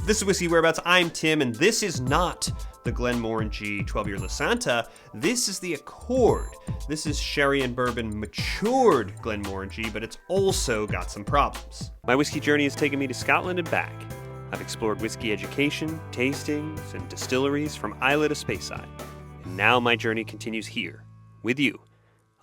This is Whiskey Whereabouts. I'm Tim, and this is not the Glenmorangie 12-year Lasanta. This is the Accord. This is sherry and bourbon matured Glenmorangie, but it's also got some problems. My whiskey journey has taken me to Scotland and back. I've explored whiskey education, tastings, and distilleries from Islay to Speyside. And now my journey continues here, with you,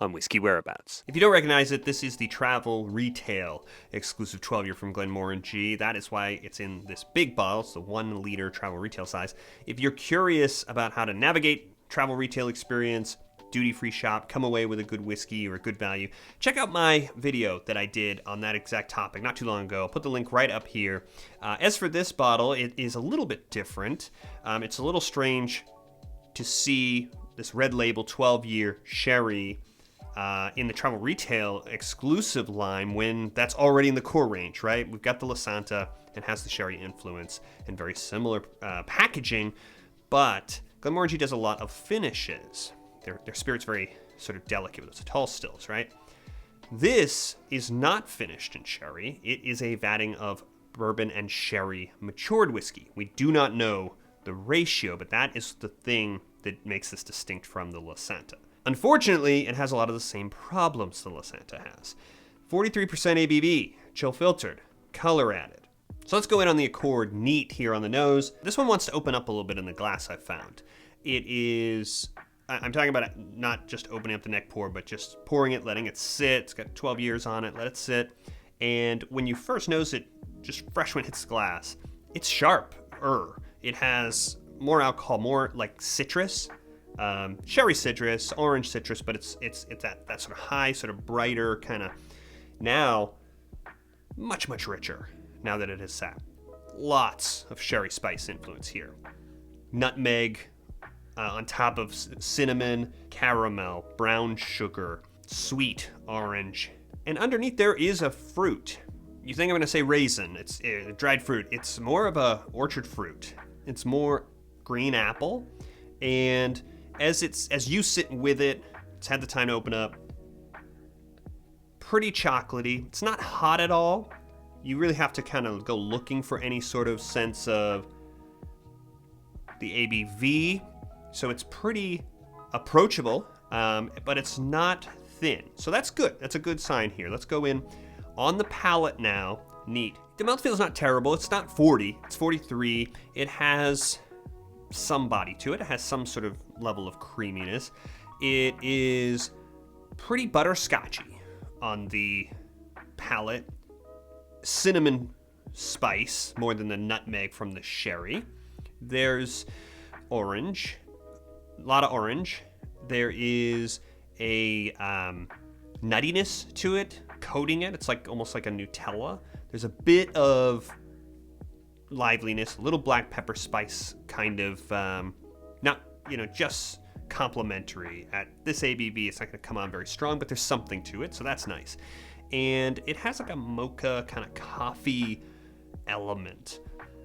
on Whiskey Whereabouts. If you don't recognize it, this is the travel retail exclusive 12-year from Glenmorangie. That is why it's in this big bottle. It's the 1 liter travel retail size. If you're curious about how to navigate travel retail experience, duty-free shop, come away with a good whiskey or a good value, check out my video that I did on that exact topic not too long ago. I'll put the link right up here. As for this bottle, it is a little bit different. It's a little strange to see this red label 12-year sherry in the travel retail exclusive line when that's already in the core range, right? We've got the Lasanta and has the sherry influence and very similar packaging, but Glenmorangie does a lot of finishes. Their spirit's very sort of delicate with those tall stills, right? This is not finished in sherry. It is a vatting of bourbon and sherry matured whiskey. We do not know the ratio, but that is the thing that makes this distinct from the Lasanta. Unfortunately, it has a lot of the same problems the Lasanta has. 43% ABV, chill filtered, color added. So let's go in on the Accord neat here on the nose. This one wants to open up a little bit in the glass, I've found. It is, I'm talking about it not just opening up the neck pour, but just pouring it, letting it sit. It's got 12 years on it, let it sit. And when you first nose it, just fresh when it hits the glass, it's sharp-er. It has more alcohol, more like citrus. Sherry citrus, orange citrus, but it's that sort of high, sort of brighter kind of, now much richer now that it has sat. Lots of sherry spice influence here. Nutmeg on top of cinnamon, caramel, brown sugar, sweet orange, and underneath there is a fruit. You think I'm going to say raisin? It's dried fruit. It's more of a orchard fruit. It's more green apple, and as you sit with it, it's had the time to open up. Pretty chocolatey. It's not hot at all. You really have to kind of go looking for any sort of sense of the ABV. So it's pretty approachable, but it's not thin. So that's good. That's a good sign here. Let's go in on the palate now. Neat. The mouthfeel is not terrible. It's not 40. It's 43. It has some body to it. It has some sort of level of creaminess. It is pretty butterscotchy on the palate. Cinnamon spice more than the nutmeg from the sherry. There's orange, a lot of orange. There is a nuttiness to it, coating it. It's like almost like a Nutella. There's a bit of liveliness, a little black pepper spice kind of, not, just complimentary. At this ABV, it's not going to come on very strong, but there's something to it, so that's nice. And it has like a mocha kind of coffee element.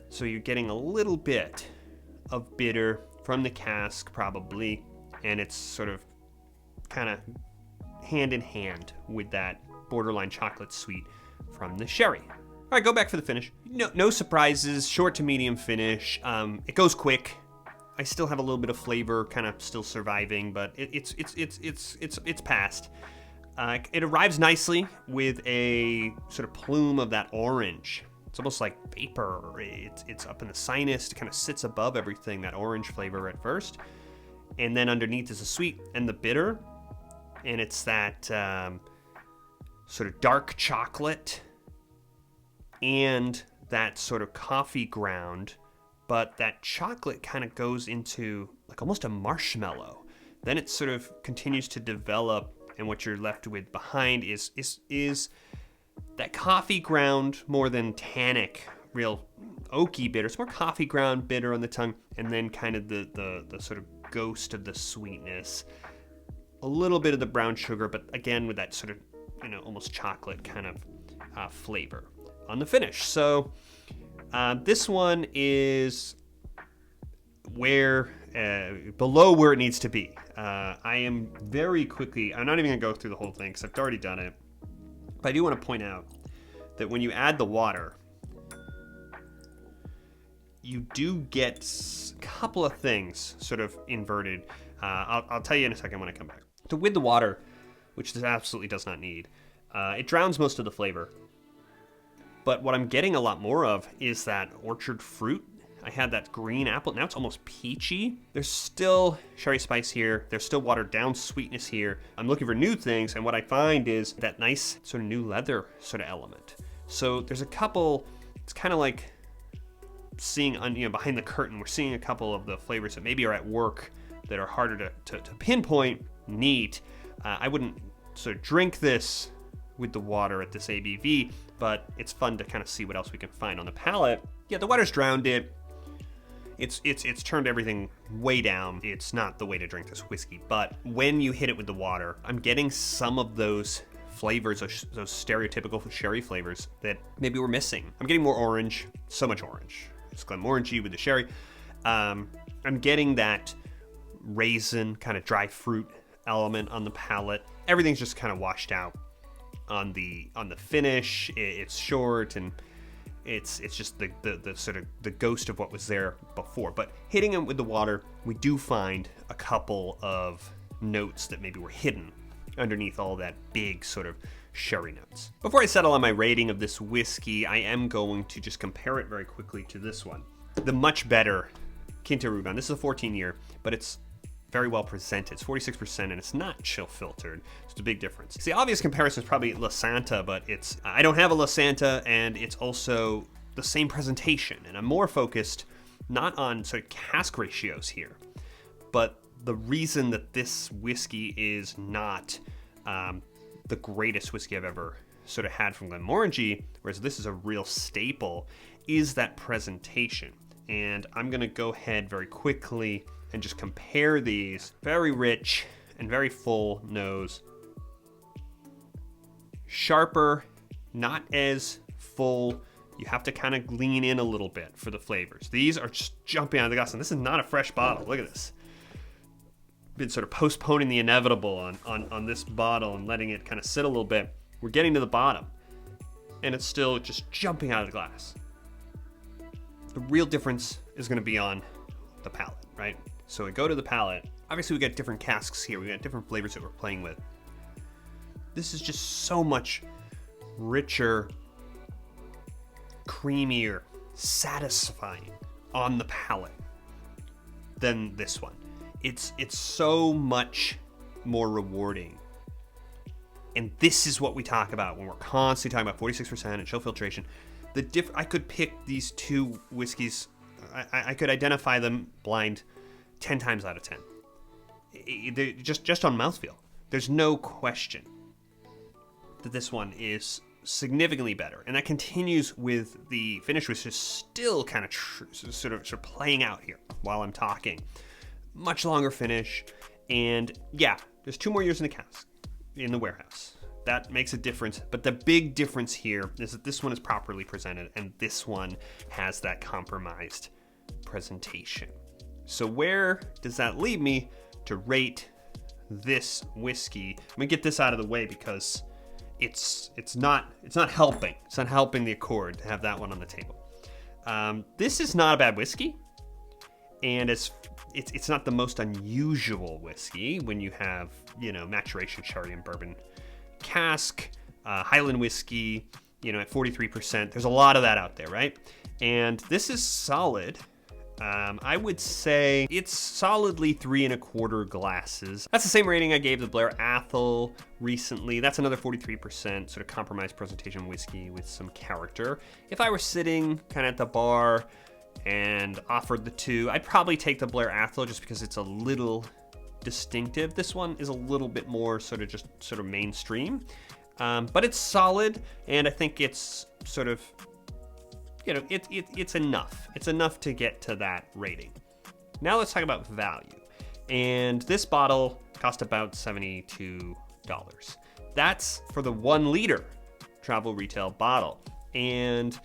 So you're getting a little bit of bitter from the cask, probably, and it's sort of kind of hand in hand with that borderline chocolate sweet from the sherry. All right, go back for the finish. No surprises, short to medium finish. It goes quick. I still have a little bit of flavor, kind of still surviving, but it's past. It arrives nicely with a sort of plume of that orange. It's almost like vapor. It's up in the sinus. It kind of sits above everything, that orange flavor at first. And then underneath is the sweet and the bitter. And it's that sort of dark chocolate and that sort of coffee ground, but that chocolate kind of goes into like almost a marshmallow. Then it sort of continues to develop, and what you're left with behind is that coffee ground more than tannic, real oaky bitter. It's more coffee ground bitter on the tongue, and then kind of the sort of ghost of the sweetness. A little bit of the brown sugar, but again with that sort of, almost chocolate kind of flavor on the finish. So this one is below where it needs to be. I am very quickly, I'm not even gonna go through the whole thing because I've already done it, but I do want to point out that when you add the water, you do get a couple of things sort of inverted. I'll tell you in a second when I come back. So with the water, which this absolutely does not need, it drowns most of the flavor. But what I'm getting a lot more of is that orchard fruit. I had that green apple. Now it's almost peachy. There's still sherry spice here. There's still watered down sweetness here. I'm looking for new things, and what I find is that nice sort of new leather sort of element. So there's a couple, it's kind of like seeing behind the curtain. We're seeing a couple of the flavors that maybe are at work that are harder to pinpoint. Neat. I wouldn't sort of drink this with the water at this ABV, but it's fun to kind of see what else we can find on the palate. Yeah, the water's drowned it. It's turned everything way down. It's not the way to drink this whiskey, but when you hit it with the water, I'm getting some of those flavors, those stereotypical sherry flavors that maybe we're missing. I'm getting more orange, so much orange. It's Glenmorangie with the sherry. I'm getting that raisin, kind of dry fruit element on the palate. Everything's just kind of washed out on the finish. It's short and it's just the sort of the ghost of what was there before. But hitting it with the water, we do find a couple of notes that maybe were hidden underneath all that big sort of sherry notes. Before I settle on my rating of this whiskey, I am going to just compare it very quickly to this one, the much better Quinta Ruban. This is a 14-year, but it's very well presented. It's 46% and it's not chill filtered. It's a big difference. The obvious comparison is probably Lasanta, but I don't have a Lasanta, and it's also the same presentation. And I'm more focused not on sort of cask ratios here, but the reason that this whiskey is not the greatest whiskey I've ever sort of had from Glenmorangie, whereas this is a real staple, is that presentation. And I'm gonna go ahead very quickly and just compare these. Very rich and very full nose. Sharper, not as full. You have to kind of lean in a little bit for the flavors. These are just jumping out of the glass, and this is not a fresh bottle. Look at this. Been sort of postponing the inevitable on this bottle and letting it kind of sit a little bit. We're getting to the bottom, and it's still just jumping out of the glass. The real difference is going to be on the palate, right? So we go to the palate. Obviously, we got different casks here. We got different flavors that we're playing with. This is just so much richer, creamier, satisfying on the palate than this one. It's so much more rewarding. And this is what we talk about when we're constantly talking about 46% and chill filtration. I could pick these two whiskeys. I could identify them blind 10 times out of 10. Just on mouthfeel. There's no question that this one is significantly better. And that continues with the finish, which is still kind of sort of playing out here while I'm talking. Much longer finish. And yeah, there's 2 more years in the cask, in the warehouse. That makes a difference. But the big difference here is that this one is properly presented and this one has that compromised presentation. So where does that leave me to rate this whiskey? I'm gonna get this out of the way because it's not helping. It's not helping the Accord to have that one on the table. This is not a bad whiskey, and it's not the most unusual whiskey when you have maturation sherry and bourbon cask, Highland whiskey, at 43%. There's a lot of that out there, right? And this is solid. I would say it's solidly 3 1/4 glasses. That's the same rating I gave the Blair Athol recently. That's another 43% sort of compromised presentation whiskey with some character. If I were sitting kind of at the bar and offered the two, I'd probably take the Blair Athol just because it's a little distinctive. This one is a little bit more sort of mainstream, but it's solid, and I think it's sort of it's enough. It's enough to get to that rating. Now let's talk about value. And this bottle cost about $72. That's for the 1 liter travel retail bottle. And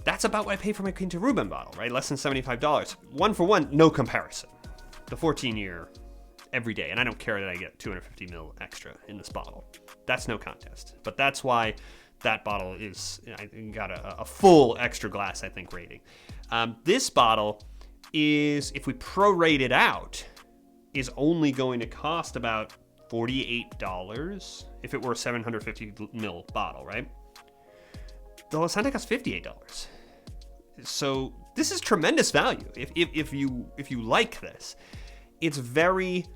that's about what I paid for my Quinta Ruban bottle, right? Less than $75. 1 for 1, no comparison. The 14-year every day. And I don't care that I get 250 ml extra in this bottle. That's no contest. But that's why that bottle is, I got a full extra glass, I think, rating. This bottle is, if we prorate it out, is only going to cost about $48 if it were a 750 ml bottle, right? The Lasanta costs $58. So this is tremendous value if you like this. It's very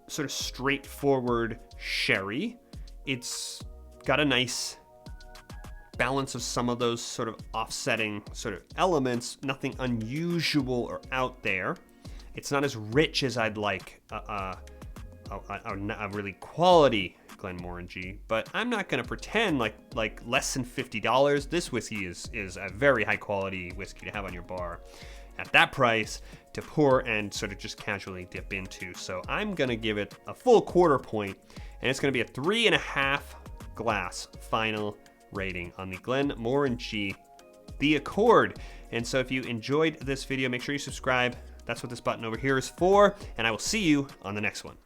sort of straightforward sherry. It's got a nice balance of some of those sort of offsetting sort of elements, nothing unusual or out there. It's not as rich as I'd like a really quality Glenmorangie, but I'm not going to pretend like less than $50. This whiskey is a very high quality whiskey to have on your bar at that price to pour and sort of just casually dip into. So I'm going to give it a full quarter point, and it's going to be a 3.5 glass final rating on the Glenmorangie, the Accord. And so if you enjoyed this video, make sure you subscribe. That's what this button over here is for, and I will see you on the next one.